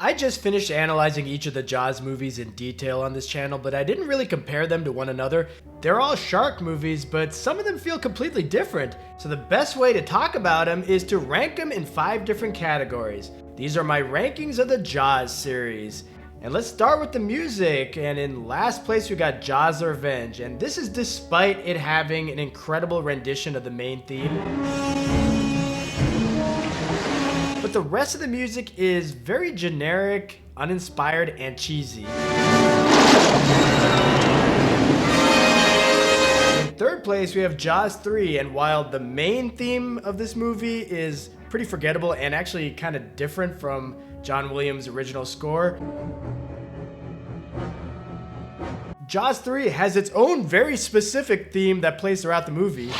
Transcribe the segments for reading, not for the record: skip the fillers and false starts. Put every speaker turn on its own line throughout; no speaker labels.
I just finished analyzing each of the Jaws movies in detail on this channel, but I didn't really compare them to one another. They're all shark movies, but some of them feel completely different. So the best way to talk about them is to rank them in 5 different categories. These are my rankings of the Jaws series. And let's start with the music, and in last place we got Jaws: The Revenge, and this is despite it having an incredible rendition of the main theme. But the rest of the music is very generic, uninspired, and cheesy. In third place we have Jaws 3, and while the main theme of this movie is pretty forgettable and actually kind of different from John Williams' original score, Jaws 3 has its own very specific theme that plays throughout the movie.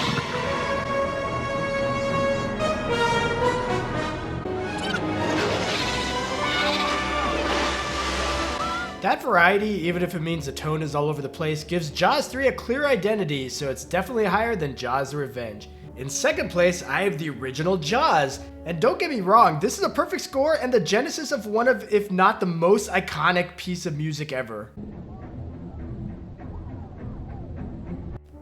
That variety, even if it means the tone is all over the place, gives Jaws 3 a clear identity, so it's definitely higher than Jaws: The Revenge. In second place, I have the original Jaws. And don't get me wrong, this is a perfect score and the genesis of one of, if not the most iconic piece of music ever.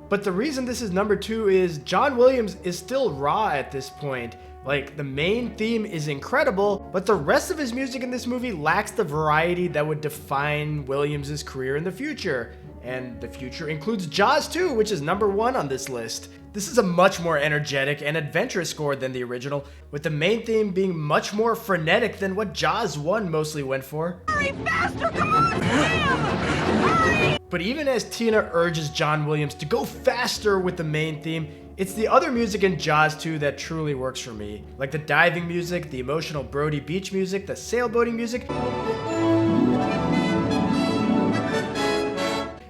But the reason this is number 2 is John Williams is still raw at this point. Like, the main theme is incredible, but the rest of his music in this movie lacks the variety that would define Williams' career in the future. And the future includes Jaws 2, which is number 1 on this list. This is a much more energetic and adventurous score than the original, with the main theme being much more frenetic than what Jaws 1 mostly went for.
Hurry, faster, come on, Sam! Hurry!
But even as Tina urges John Williams to go faster with the main theme, it's the other music in Jaws 2 that truly works for me. Like the diving music, the emotional Brody Beach music, the sailboating music.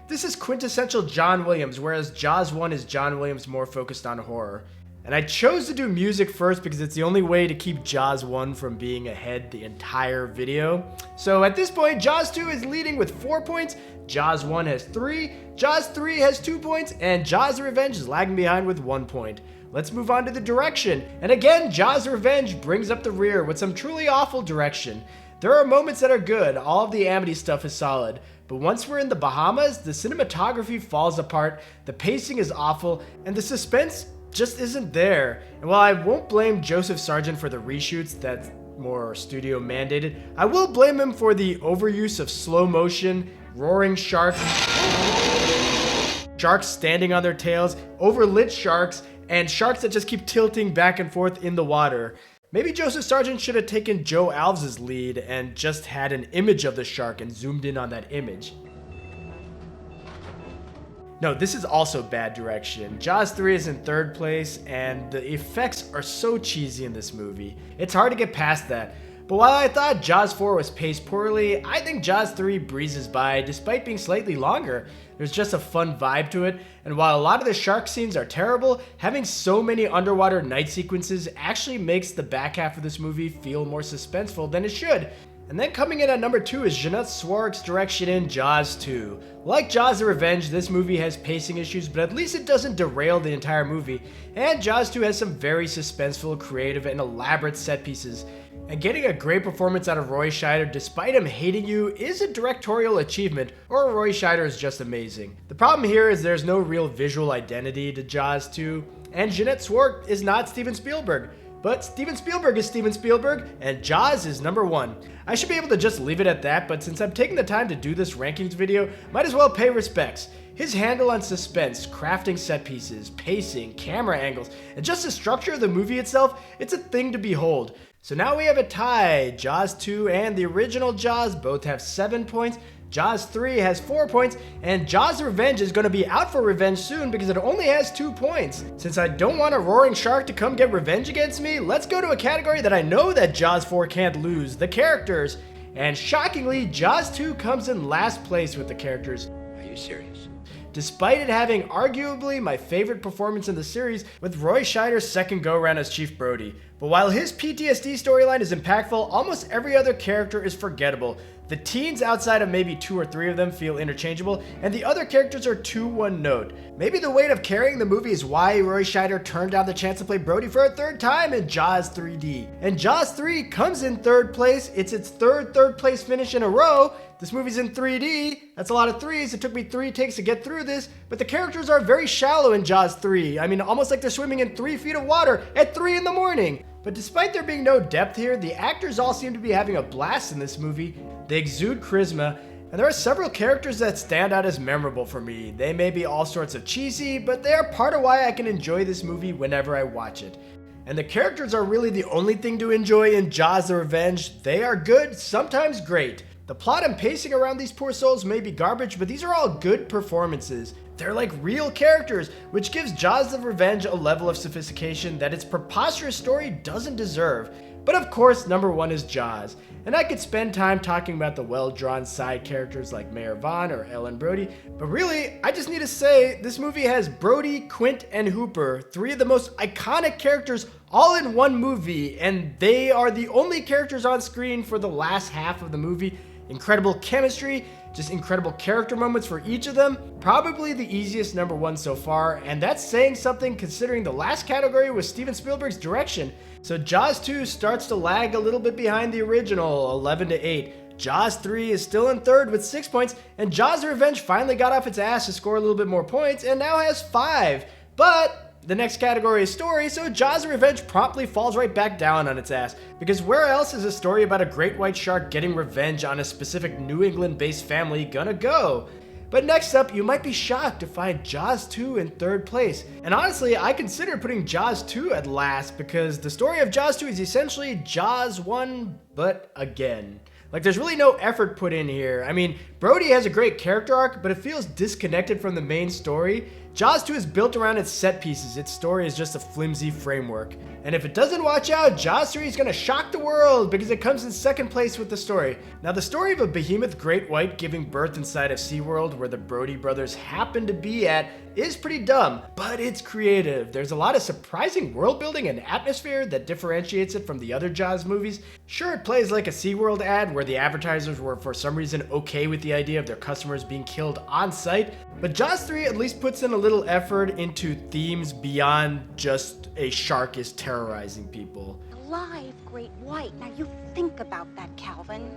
This is quintessential John Williams, whereas Jaws 1 is John Williams more focused on horror. And I chose to do music first because it's the only way to keep Jaws 1 from being ahead the entire video. So at this point, Jaws 2 is leading with 4 points, Jaws 1 has 3, Jaws 3 has 2 points, and Jaws: The Revenge is lagging behind with 1 point. Let's move on to the direction. And again, Jaws: The Revenge brings up the rear with some truly awful direction. There are moments that are good, all of the Amity stuff is solid, but once we're in the Bahamas, the cinematography falls apart, the pacing is awful, and the suspense just isn't there. And while I won't blame Joseph Sargent for the reshoots that's more studio mandated, I will blame him for the overuse of slow motion, roaring sharks, sharks standing on their tails, overlit sharks, and sharks that just keep tilting back and forth in the water. Maybe Joseph Sargent should have taken Joe Alves' lead and just had an image of the shark and zoomed in on that image. No, this is also bad direction. Jaws 3 is in third place, and the effects are so cheesy in this movie. It's hard to get past that. But while I thought Jaws 4 was paced poorly, I think Jaws 3 breezes by despite being slightly longer. There's just a fun vibe to it, and while a lot of the shark scenes are terrible, having so many underwater night sequences actually makes the back half of this movie feel more suspenseful than it should. And then coming in at number 2 is Jeanette Swark's direction in Jaws 2. Like Jaws: The Revenge, this movie has pacing issues, but at least it doesn't derail the entire movie. And Jaws 2 has some very suspenseful, creative, and elaborate set pieces. And getting a great performance out of Roy Scheider despite him hating you is a directorial achievement, or Roy Scheider is just amazing. The problem here is there's no real visual identity to Jaws 2, and Jeanette Swark is not Steven Spielberg. But Steven Spielberg is Steven Spielberg, and Jaws is number 1. I should be able to just leave it at that, but since I'm taking the time to do this rankings video, might as well pay respects. His handle on suspense, crafting set pieces, pacing, camera angles, and just the structure of the movie itself, it's a thing to behold. So now we have a tie. Jaws 2 and the original Jaws both have 7 points. Jaws 3 has 4 points, and Jaws: The Revenge is going to be out for revenge soon because it only has 2 points. Since I don't want a roaring shark to come get revenge against me, let's go to a category that I know that Jaws 4 can't lose, the characters. And shockingly, Jaws 2 comes in last place with the characters.
Are you serious?
Despite it having arguably my favorite performance in the series with Roy Scheider's second go-around as Chief Brody. But while his PTSD storyline is impactful, almost every other character is forgettable. The teens outside of maybe 2 or 3 of them feel interchangeable, and the other characters are too one-note. Maybe the weight of carrying the movie is why Roy Scheider turned down the chance to play Brody for a 3rd time in Jaws 3D. And Jaws 3 comes in 3rd place. It's its 3rd place finish in a row. This movie's in 3D. That's a lot of 3s. It took me 3 takes to get through this, but the characters are very shallow in Jaws 3. I mean, almost like they're swimming in 3 feet of water at 3 in the morning. But despite there being no depth here, the actors all seem to be having a blast in this movie. They exude charisma, and there are several characters that stand out as memorable for me. They may be all sorts of cheesy, but they are part of why I can enjoy this movie whenever I watch it. And the characters are really the only thing to enjoy in Jaws the Revenge. They are good, sometimes great. The plot and pacing around these poor souls may be garbage, but these are all good performances. They're like real characters, which gives Jaws the Revenge a level of sophistication that its preposterous story doesn't deserve. But of course, number 1 is Jaws. And I could spend time talking about the well-drawn side characters like Mayor Vaughn or Ellen Brody, but really, I just need to say this movie has Brody, Quint, and Hooper, 3 of the most iconic characters all in one movie, and they are the only characters on screen for the last half of the movie. Incredible chemistry, just incredible character moments for each of them. Probably the easiest number 1 so far, and that's saying something considering the last category was Steven Spielberg's direction. So Jaws 2 starts to lag a little bit behind the original, 11-8. Jaws 3 is still in 3rd with 6 points, and Jaws the Revenge finally got off its ass to score a little bit more points and now has 5. But the next category is story, so Jaws the Revenge promptly falls right back down on its ass. Because where else is a story about a great white shark getting revenge on a specific New England-based family gonna go? But next up, you might be shocked to find Jaws 2 in 3rd place. And honestly, I consider putting Jaws 2 at last because the story of Jaws 2 is essentially Jaws 1, but again. Like, there's really no effort put in here. I mean, Brody has a great character arc, but it feels disconnected from the main story. Jaws 2 is built around its set pieces. Its story is just a flimsy framework. And if it doesn't watch out, Jaws 3 is gonna shock the world because it comes in 2nd place with the story. Now, the story of a behemoth great white giving birth inside of SeaWorld, where the Brody brothers happen to be at, is pretty dumb, but it's creative. There's a lot of surprising world building and atmosphere that differentiates it from the other Jaws movies. Sure, it plays like a SeaWorld ad where the advertisers were for some reason okay with the idea of their customers being killed on site, but Jaws 3 at least puts in a little effort into themes beyond just a shark is terrorizing people.
Live great white. Now you think about that, Calvin.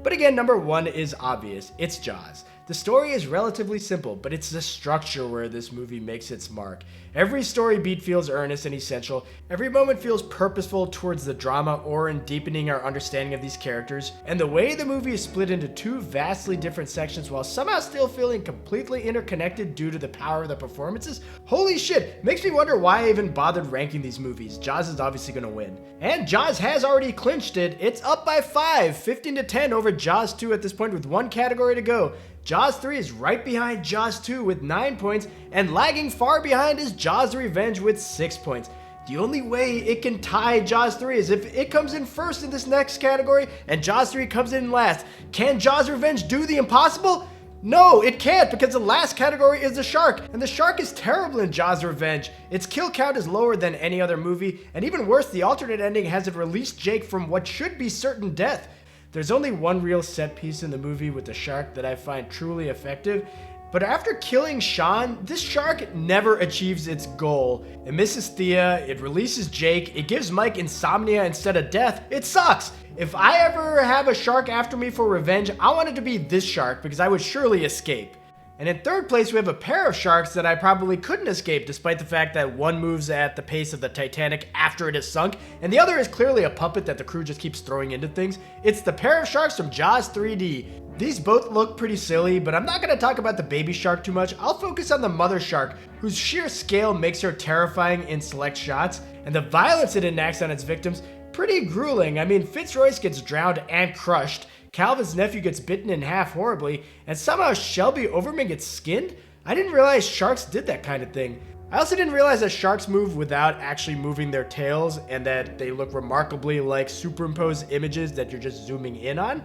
But again, number 1 is obvious. It's Jaws. The story is relatively simple, but it's the structure where this movie makes its mark. Every story beat feels earnest and essential. Every moment feels purposeful towards the drama or in deepening our understanding of these characters. And the way the movie is split into 2 vastly different sections while somehow still feeling completely interconnected due to the power of the performances, holy shit, makes me wonder why I even bothered ranking these movies. Jaws is obviously gonna win. And Jaws has already clinched it. It's up by 5, 15-10 over Jaws 2 at this point with 1 category to go. Jaws 3 is right behind Jaws 2 with 9 points, and lagging far behind is Jaws the Revenge with 6 points. The only way it can tie Jaws 3 is if it comes in first in this next category and Jaws 3 comes in last. Can Jaws Revenge do the impossible? No, it can't, because the last category is the shark, and the shark is terrible in Jaws Revenge. Its kill count is lower than any other movie, and even worse, the alternate ending has it release Jake from what should be certain death. There's only one real set piece in the movie with the shark that I find truly effective, but after killing Sean, this shark never achieves its goal. It misses Thea, it releases Jake, it gives Mike insomnia instead of death. It sucks! If I ever have a shark after me for revenge, I want it to be this shark because I would surely escape. And in 3rd place, we have a pair of sharks that I probably couldn't escape, despite the fact that one moves at the pace of the Titanic after it has sunk, and the other is clearly a puppet that the crew just keeps throwing into things. It's the pair of sharks from Jaws 3D. These both look pretty silly, but I'm not going to talk about the baby shark too much. I'll focus on the mother shark, whose sheer scale makes her terrifying in select shots, and the violence it enacts on its victims, pretty grueling. I mean, Fitzroyce gets drowned and crushed, Calvin's nephew gets bitten in half horribly, and somehow Shelby Overman gets skinned? I didn't realize sharks did that kind of thing. I also didn't realize that sharks move without actually moving their tails, and that they look remarkably like superimposed images that you're just zooming in on.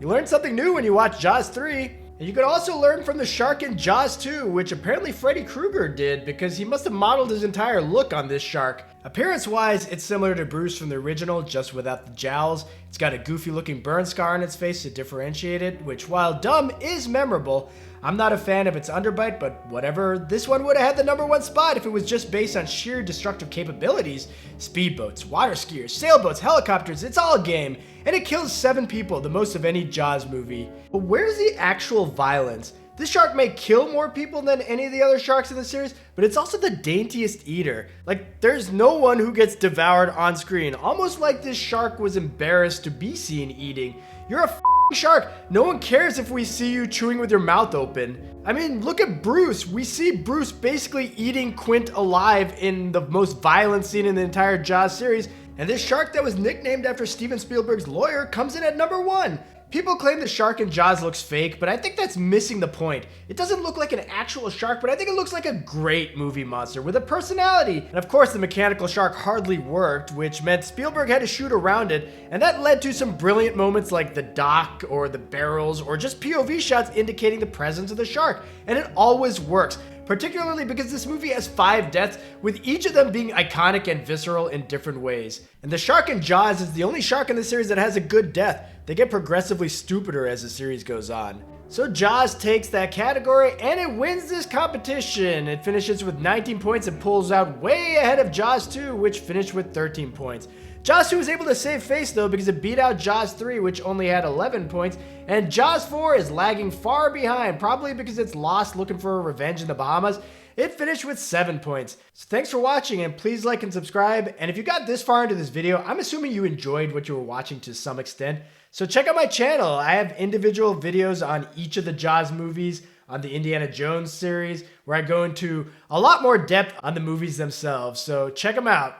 You learn something new when you watch Jaws 3. And you could also learn from the shark in Jaws 2, which apparently Freddy Krueger did because he must have modeled his entire look on this shark. Appearance-wise, it's similar to Bruce from the original, just without the jowls. It's got a goofy-looking burn scar on its face to differentiate it, which, while dumb, is memorable. I'm not a fan of its underbite, but whatever. This one would have had the #1 spot if it was just based on sheer destructive capabilities. Speedboats, water skiers, sailboats, helicopters, it's all game. And it kills 7 people, the most of any Jaws movie. But where's the actual violence? This shark may kill more people than any of the other sharks in the series, but it's also the daintiest eater. Like, there's no one who gets devoured on screen, almost like this shark was embarrassed to be seen eating. You're a shark. No one cares if we see you chewing with your mouth open. I mean, look at Bruce. We see Bruce basically eating Quint alive in the most violent scene in the entire Jaws series, and this shark that was nicknamed after Steven Spielberg's lawyer comes in at #1. People claim the shark in Jaws looks fake, but I think that's missing the point. It doesn't look like an actual shark, but I think it looks like a great movie monster with a personality. And of course, the mechanical shark hardly worked, which meant Spielberg had to shoot around it, and that led to some brilliant moments like the dock or the barrels or just POV shots indicating the presence of the shark. And it always works, particularly because this movie has 5 deaths, with each of them being iconic and visceral in different ways. And the shark in Jaws is the only shark in the series that has a good death. They get progressively stupider as the series goes on. So Jaws takes that category and it wins this competition. It finishes with 19 points and pulls out way ahead of Jaws 2, which finished with 13 points. Jaws 2 was able to save face though because it beat out Jaws 3, which only had 11 points, and Jaws 4 is lagging far behind, probably because it's lost looking for revenge in the Bahamas. It finished with 7 points. So thanks for watching, and please like and subscribe. And if you got this far into this video, I'm assuming you enjoyed what you were watching to some extent. So check out my channel. I have individual videos on each of the Jaws movies, on the Indiana Jones series, where I go into a lot more depth on the movies themselves. So check them out.